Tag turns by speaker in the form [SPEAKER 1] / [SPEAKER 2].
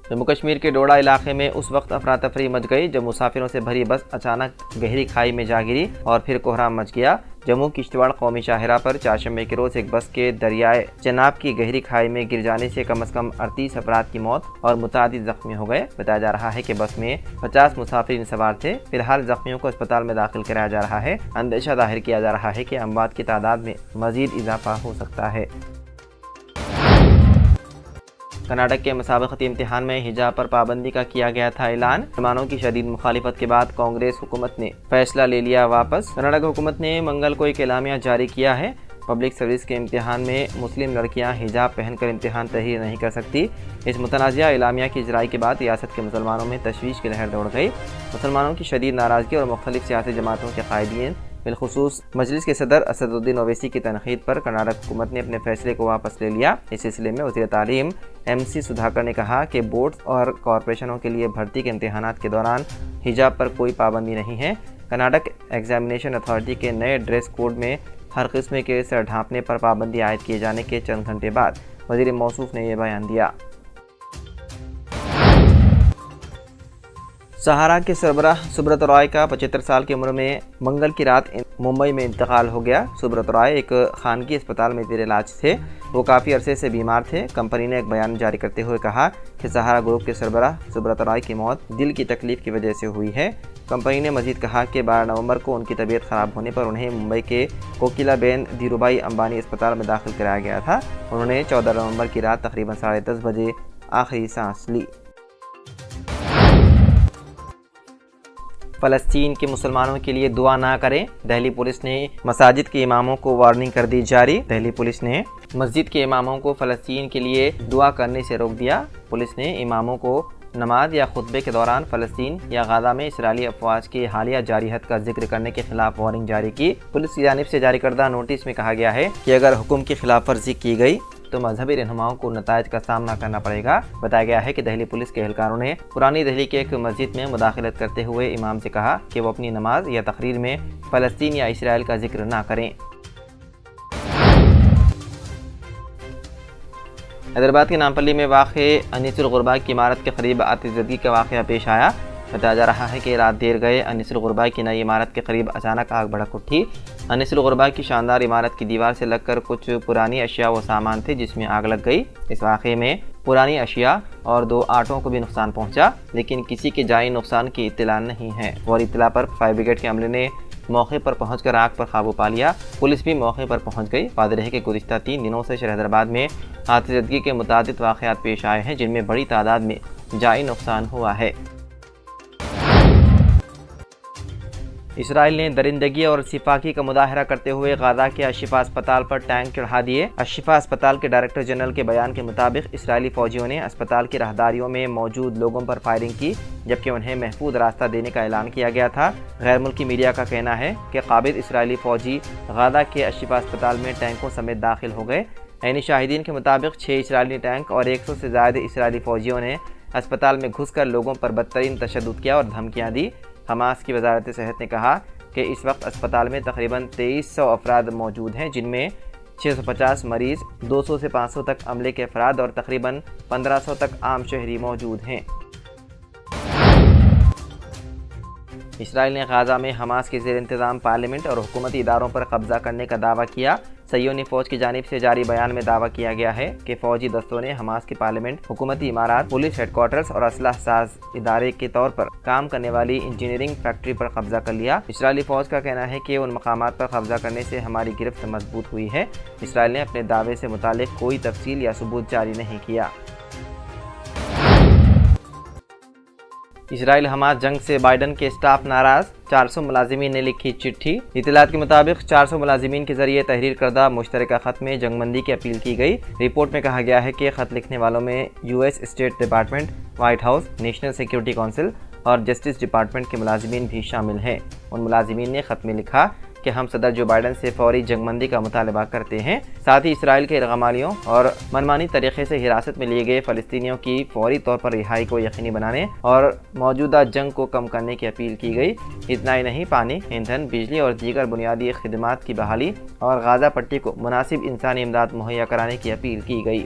[SPEAKER 1] جموں کشمیر کے ڈوڈا علاقے میں اس وقت افراتفری مچ گئی جب مسافروں سے بھری بس اچانک گہری کھائی میں جا گری اور پھر کوہرام مچ گیا۔ جموں کشتواڑ قومی شاہراہ پر چہارشنبے کے روز ایک بس کے دریائے چناب کی گہری کھائی میں گر جانے سے کم از کم 38 افراد کی موت اور متعدد زخمی ہو گئے۔ بتایا جا رہا ہے کہ بس میں 50 مسافرین سوار تھے۔ فی الحال زخمیوں کو اسپتال میں داخل کرایا جا رہا ہے۔ اندیشہ ظاہر کیا جا رہا ہے کہ اموات کی تعداد میں مزید اضافہ ہو سکتا ہے۔ کرناٹک کے مسابقتی امتحان میں حجاب پر پابندی کا کیا گیا تھا اعلان۔ مسلمانوں کی شدید مخالفت کے بعد کانگریس حکومت نے فیصلہ لے لیا واپس۔ کرناٹک حکومت نے منگل کو ایک اعلامیہ جاری کیا ہے۔ پبلک سروس کے امتحان میں مسلم لڑکیاں حجاب پہن کر امتحان تحریر نہیں کر سکتی۔ اس متنازعہ اعلامیہ کی اجرائی کے بعد ریاست کے مسلمانوں میں تشویش کی لہر دوڑ گئی۔ مسلمانوں کی شدید ناراضگی اور مختلف سیاسی جماعتوں کے قائدین بالخصوص مجلس کے صدر اسد الدین اویسی کی تنقید پر کرناٹک حکومت نے اپنے فیصلے کو واپس لے لیا۔ اس سلسلے میں وزیر تعلیم MC سدھاکر نے کہا کہ بورڈز اور کارپوریشنوں کے لیے بھرتی کے امتحانات کے دوران حجاب پر کوئی پابندی نہیں ہے۔ کرناٹک ایگزامینیشن اتھارٹی کے نئے ڈریس کوڈ میں ہر قسم کے سر ڈھانپنے پر پابندی عائد کیے جانے کے چند گھنٹے بعد وزیر موصوف نے یہ بیان دیا۔ سہارا کے سربراہ سبرت رائے کا 75 سال کی عمر میں منگل کی رات ممبئی میں انتقال ہو گیا۔ سبرت رائے ایک خانگی اسپتال میں زیر علاج تھے۔ وہ کافی عرصے سے بیمار تھے۔ کمپنی نے ایک بیان جاری کرتے ہوئے کہا کہ سہارا گروپ کے سربراہ سبرت رائے کی موت دل کی تکلیف کی وجہ سے ہوئی ہے۔ کمپنی نے مزید کہا کہ 12 نومبر کو ان کی طبیعت خراب ہونے پر انہیں ممبئی کے کوکیلا بین دھیرو بھائی امبانی اسپتال میں داخل کرایا گیا تھا۔ انہوں نے 14 نومبر کی رات تقریباً 10:30 بجے آخری سانس لی۔ فلسطین کے مسلمانوں کے لیے دعا نہ کریں، دہلی پولیس نے مساجد کے اماموں کو وارننگ کر دی جاری۔ دہلی پولیس نے مسجد کے اماموں کو فلسطین کے لیے دعا کرنے سے روک دیا۔ پولیس نے اماموں کو نماز یا خطبے کے دوران فلسطین یا غزہ میں اسرائیلی افواج کی حالیہ جارحیت کا ذکر کرنے کے خلاف وارننگ جاری کی۔ پولیس کی جانب سے جاری کردہ نوٹس میں کہا گیا ہے کہ اگر حکم کی خلاف ورزی کی گئی تو مذہبی رہنماؤں کو نتائج کا سامنا کرنا پڑے گا۔ بتایا گیا ہے کہ دہلی پولیس کے اہلکاروں نے پرانی دہلی کے ایک مسجد میں مداخلت کرتے ہوئے امام سے کہا کہ وہ اپنی نماز یا تقریر میں فلسطین یا اسرائیل کا ذکر نہ کریں۔ حیدرآباد کے نامپلی میں واقع انیس الغربا کی عمارت کے قریب آتش زدگی کا واقعہ پیش آیا۔ بتایا جا رہا ہے کہ رات دیر گئے انیس الغربا کی نئی عمارت کے قریب اچانک آگ بھڑک اٹھی۔ انیس الغربا کی شاندار عمارت کی دیوار سے لگ کر کچھ پرانی اشیاء و سامان تھے جس میں آگ لگ گئی۔ اس واقعے میں پرانی اشیاء اور 2 آٹوں کو بھی نقصان پہنچا، لیکن کسی کے جانی نقصان کی اطلاع نہیں ہے۔ فوری اطلاع پر فائر بریگیڈ کے عملے نے موقع پر پہنچ کر آگ پر قابو پا لیا۔ پولیس بھی موقع پر پہنچ گئی۔ واضح ہے کہ گزشتہ 3 دنوں سے شہر حیدرآباد میں آتش زدگی کے متعدد واقعات پیش آئے ہیں جن میں بڑی تعداد میں جانی نقصان ہوا ہے۔ اسرائیل نے درندگی اور سفاکی کا مظاہرہ کرتے ہوئے غزہ کے الشفا اسپتال پر ٹینک چڑھا دیے۔ الشفا اسپتال کے ڈائریکٹر جنرل کے بیان کے مطابق اسرائیلی فوجیوں نے اسپتال کی راہداریوں میں موجود لوگوں پر فائرنگ کی جبکہ انہیں محفوظ راستہ دینے کا اعلان کیا گیا تھا۔ غیر ملکی میڈیا کا کہنا ہے کہ قابض اسرائیلی فوجی غزہ کے الشفا اسپتال میں ٹینکوں سمیت داخل ہو گئے۔ عینی شاہدین کے مطابق 6 اسرائیلی ٹینک اور 100 سے زائد اسرائیلی فوجیوں نے اسپتال میں گھس کر لوگوں پر بدترین تشدد کیا اور دھمکیاں دی۔ حماس کی وزارت صحت نے کہا کہ اس وقت اسپتال میں تقریباً 2300 افراد موجود ہیں جن میں 650 مریض، 200 سے 500 تک عملے کے افراد اور تقریباً 1500 تک عام شہری موجود ہیں۔ اسرائیل نے غزہ میں حماس کے زیر انتظام پارلیمنٹ اور حکومتی اداروں پر قبضہ کرنے کا دعویٰ کیا۔ صہیونی فوج کی جانب سے جاری بیان میں دعویٰ کیا گیا ہے کہ فوجی دستوں نے حماس کی پارلیمنٹ، حکومتی عمارات، پولیس ہیڈ کوارٹرز اور اسلحہ ساز ادارے کے طور پر کام کرنے والی انجینئرنگ فیکٹری پر قبضہ کر لیا۔ اسرائیلی فوج کا کہنا ہے کہ ان مقامات پر قبضہ کرنے سے ہماری گرفت مضبوط ہوئی ہے۔ اسرائیل نے اپنے دعوے سے متعلق کوئی تفصیل یا ثبوت جاری نہیں کیا۔ اسرائیل حماس جنگ سے بائیڈن کے اسٹاف ناراض، 400 ملازمین نے لکھی چٹھی۔ اطلاعات کے مطابق 400 ملازمین کے ذریعے تحریر کردہ مشترکہ خط میں جنگ بندی کی اپیل کی گئی۔ رپورٹ میں کہا گیا ہے کہ خط لکھنے والوں میں US state department, white house, national security council اور جسٹس ڈپارٹمنٹ کے ملازمین بھی شامل ہیں۔ ان ملازمین نے خط میں لکھا کہ ہم صدر جو بائیڈن سے فوری جنگ بندی کا مطالبہ کرتے ہیں، ساتھ ہی اسرائیل کے یرغمالیوں اور منمانی طریقے سے حراست میں لیے گئے فلسطینیوں کی فوری طور پر رہائی کو یقینی بنانے اور موجودہ جنگ کو کم کرنے کی اپیل کی گئی۔ اتنا ہی نہیں، پانی، ایندھن، بجلی اور دیگر بنیادی خدمات کی بحالی اور غزہ پٹی کو مناسب انسانی امداد مہیا کرانے کی اپیل کی گئی۔